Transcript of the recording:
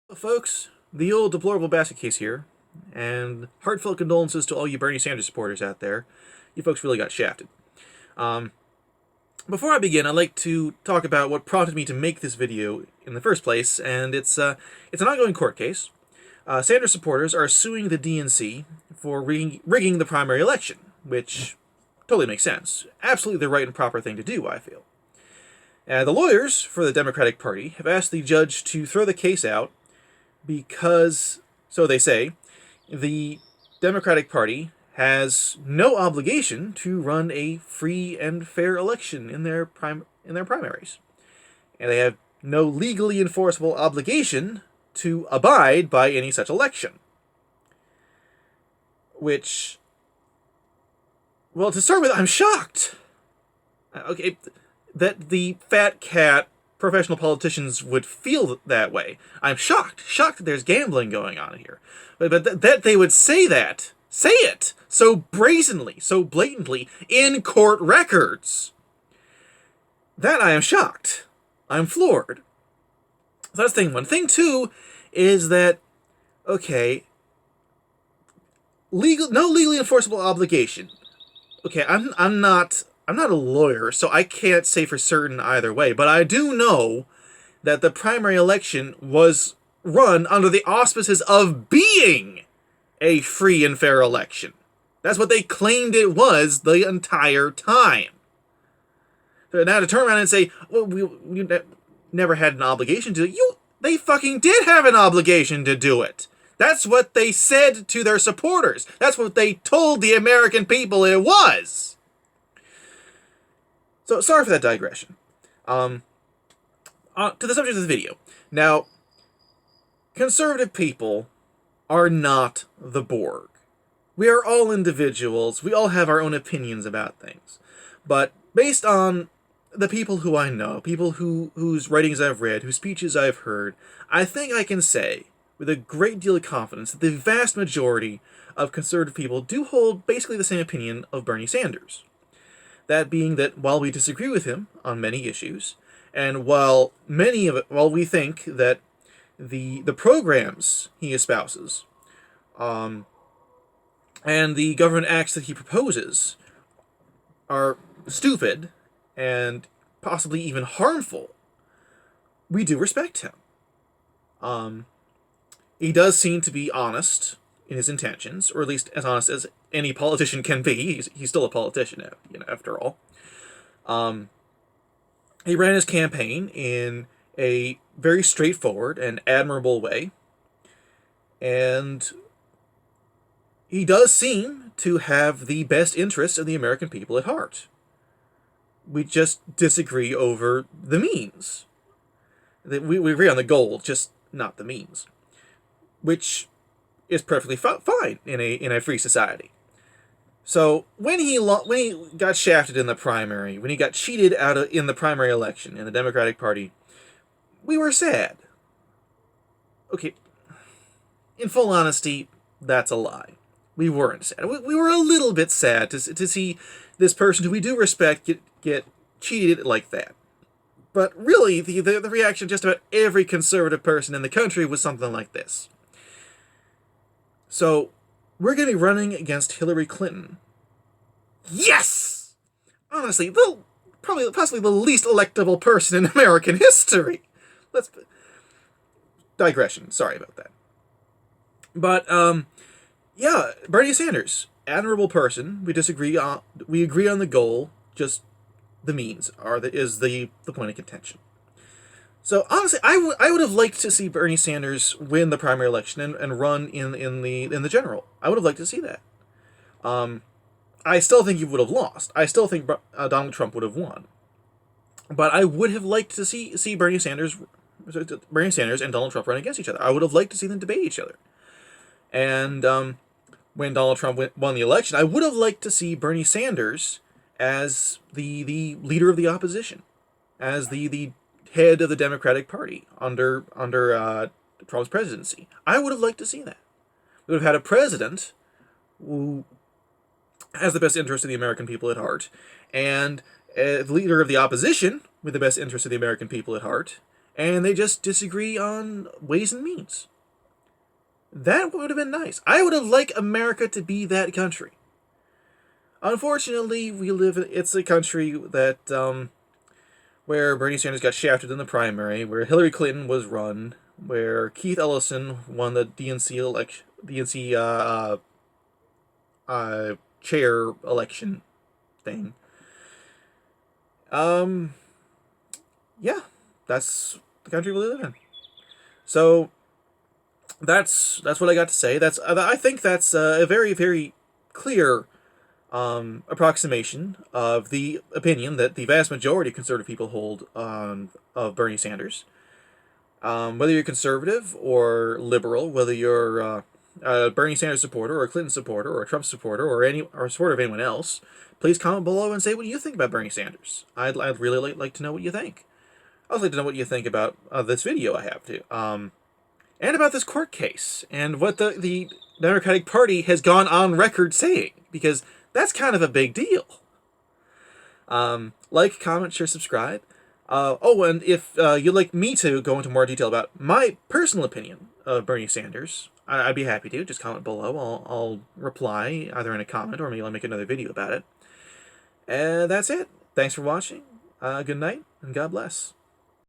Hello, folks. The old deplorable basket case here, and heartfelt condolences to all you Bernie Sanders supporters out there. You folks really got shafted. Um, Before I begin, I'd like to talk about what prompted me to make this video in the first place, and it's an ongoing court case. Sanders supporters are suing the DNC for rigging the primary election, which totally makes sense. Absolutely the right and proper thing to do, I feel. The lawyers for the Democratic Party have asked the judge to throw the case out because, so they say, the Democratic Party has no obligation to run a free and fair election in their primaries, and they have no legally enforceable obligation to abide by any such election. Which, well, to start with, I'm shocked. Okay, that the fat cat professional politicians would feel that way. I'm shocked that there's gambling going on here. But that they would say it so brazenly, so blatantly, in court records. That I am shocked. I'm floored. So that's thing one. Thing two is that, okay, no legally enforceable obligation. Okay, I'm not a lawyer, so I can't say for certain either way, but I do know that the primary election was run under the auspices of being a free and fair election. That's what they claimed it was the entire time. So now to turn around and say, well, we never had an obligation to do it. They fucking did have an obligation to do it. That's what they said to their supporters. That's what they told the American people it was. So, sorry for that digression. To the subject of the video. Now, conservative people are not the Borg. We are all individuals. We all have our own opinions about things. But based on the people who I know, people whose writings I've read, whose speeches I've heard, I think I can say, with a great deal of confidence, that the vast majority of conservative people do hold basically the same opinion of Bernie Sanders. That being that while we disagree with him on many issues, and while we think that the programs he espouses, and the government acts that he proposes are stupid and possibly even harmful, we do respect him. He does seem to be honest in his intentions, or at least as honest as any politician can be. He's still a politician, after all. He ran his campaign in a very straightforward and admirable way, and he does seem to have the best interests of the American people at heart. We just disagree over the means. We agree on the goal, just not the means, which is perfectly fine in a free society. So when he got shafted in the primary, when he got cheated in the primary election in the Democratic Party, we were sad. Okay, in full honesty, that's a lie. We weren't sad. We were a little bit sad to see this person who we do respect get cheated like that. But really, the reaction of just about every conservative person in the country was something like this. So, we're going to be running against Hillary Clinton. Yes! Honestly, possibly the least electable person in American history. Digression. Sorry about that. But, yeah, Bernie Sanders, admirable person. We agree on the goal, just the means is the point of contention. So honestly, I would have liked to see Bernie Sanders win the primary election and run in the general. I would have liked to see that. I still think he would have lost. I still think Donald Trump would have won. But I would have liked to see Bernie Sanders and Donald Trump run against each other. I would have liked to see them debate each other. And when Donald Trump won the election, I would have liked to see Bernie Sanders as the leader of the opposition, as the head of the Democratic Party under Trump's presidency. I would have liked to see that. We would have had a president who has the best interest of the American people at heart, and a leader of the opposition with the best interest of the American people at heart, and they just disagree on ways and means. That would have been nice. I would have liked America to be that country. Unfortunately, it's a country that, where Bernie Sanders got shafted in the primary, where Hillary Clinton was run, where Keith Ellison won the DNC chair election thing. Yeah, that's the country we live in. So that's what I got to say. I think that's a very, very clear approximation of the opinion that the vast majority of conservative people hold of Bernie Sanders. Whether you're conservative or liberal, whether you're a Bernie Sanders supporter or a Clinton supporter or a Trump supporter or a supporter of anyone else, please comment below and say what you think about Bernie Sanders. I'd really like to know what you think. I'd also like to know what you think about this video I have too. And about this court case and what the Democratic Party has gone on record saying, because that's kind of a big deal. Like, comment, share, subscribe. And if you'd like me to go into more detail about my personal opinion of Bernie Sanders, I'd be happy to. Just comment below. I'll reply either in a comment or maybe I'll make another video about it. And that's it. Thanks for watching. Good night and God bless.